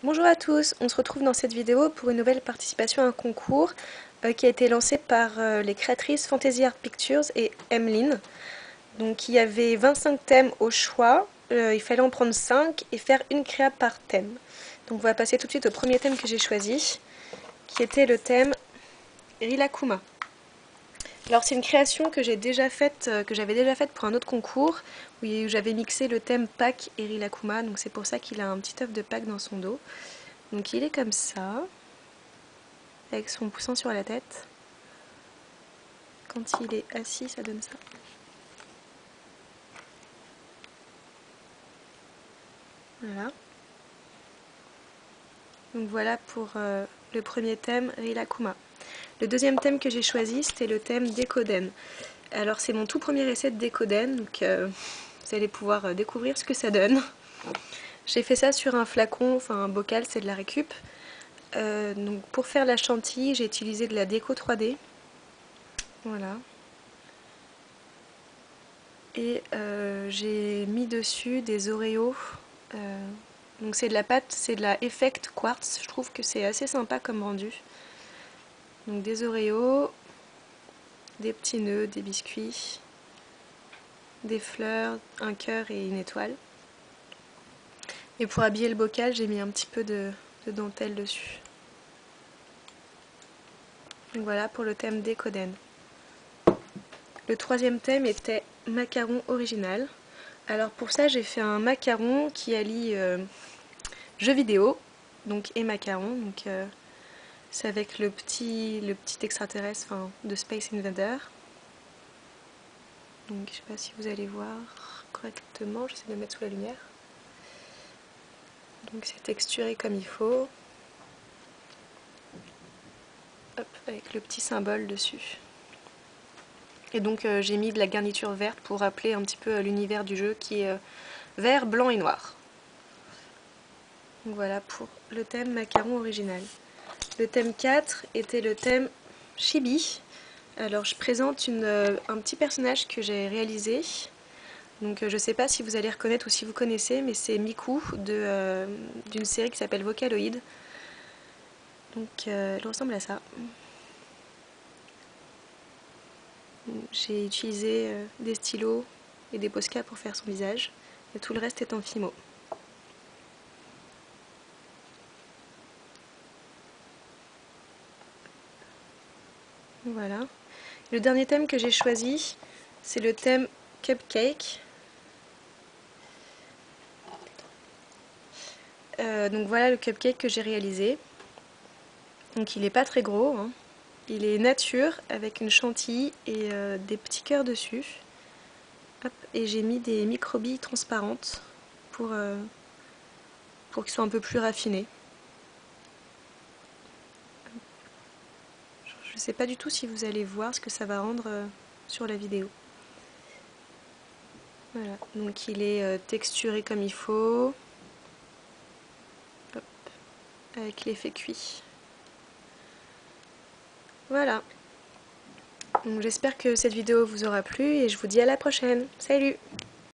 Bonjour à tous, on se retrouve dans cette vidéo pour une nouvelle participation à un concours qui a été lancé par les créatrices Fantasy Art Pictures et Emmeline. Donc il y avait 25 thèmes au choix, il fallait en prendre 5 et faire une créa par thème. Donc on va passer tout de suite au premier thème que j'ai choisi, qui était le thème Rilakkuma. Alors c'est une création que j'avais déjà faite pour un autre concours, où j'avais mixé le thème Pâques et Rilakkuma, donc c'est pour ça qu'il a un petit œuf de Pâques dans son dos. Donc il est comme ça, avec son poussin sur la tête. Quand il est assis, ça donne ça. Voilà. Donc voilà pour le premier thème, Rilakkuma. Le deuxième thème que j'ai choisi, c'était le thème Dekoden. Alors c'est mon tout premier essai de Dekoden, donc vous allez pouvoir découvrir ce que ça donne. J'ai fait ça sur un flacon, enfin un bocal, c'est de la récup. Donc pour faire la chantilly, j'ai utilisé de la déco 3D. Voilà. Et j'ai mis dessus des Oreos. Donc c'est de la pâte, c'est de la Effect Quartz. Je trouve que c'est assez sympa comme rendu. Donc des Oreos, des petits nœuds, des biscuits, des fleurs, un cœur et une étoile. Et pour habiller le bocal, j'ai mis un petit peu de dentelle dessus. Donc voilà pour le thème Dekoden. Le troisième thème était macaron original. Alors pour ça, j'ai fait un macaron qui allie jeux vidéo donc, et macaron. Donc c'est avec le petit extraterrestre de Space Invader. Donc je sais pas si vous allez voir correctement, j'essaie de le mettre sous la lumière. Donc c'est texturé comme il faut. Hop, avec le petit symbole dessus. Et donc j'ai mis de la garniture verte pour rappeler un petit peu l'univers du jeu qui est vert, blanc et noir. Donc voilà pour le thème macaron original. Le thème 4 était le thème chibi. Alors je présente un petit personnage que j'ai réalisé. Donc je sais pas si vous allez reconnaître ou si vous connaissez, mais c'est Miku d'une série qui s'appelle Vocaloid. Donc elle ressemble à ça. J'ai utilisé des stylos et des Posca pour faire son visage, et tout le reste est en Fimo. Voilà. Le dernier thème que j'ai choisi, c'est le thème Cupcake. Donc voilà le cupcake que j'ai réalisé. Donc il n'est pas très gros, hein. Il est nature avec une chantilly et des petits cœurs dessus. Hop, et j'ai mis des microbilles transparentes pour qu'ils soient un peu plus raffinés. Je ne sais pas du tout si vous allez voir ce que ça va rendre sur la vidéo. Voilà, donc il est texturé comme il faut. Hop, avec l'effet cuit. Voilà. Donc j'espère que cette vidéo vous aura plu et je vous dis à la prochaine. Salut!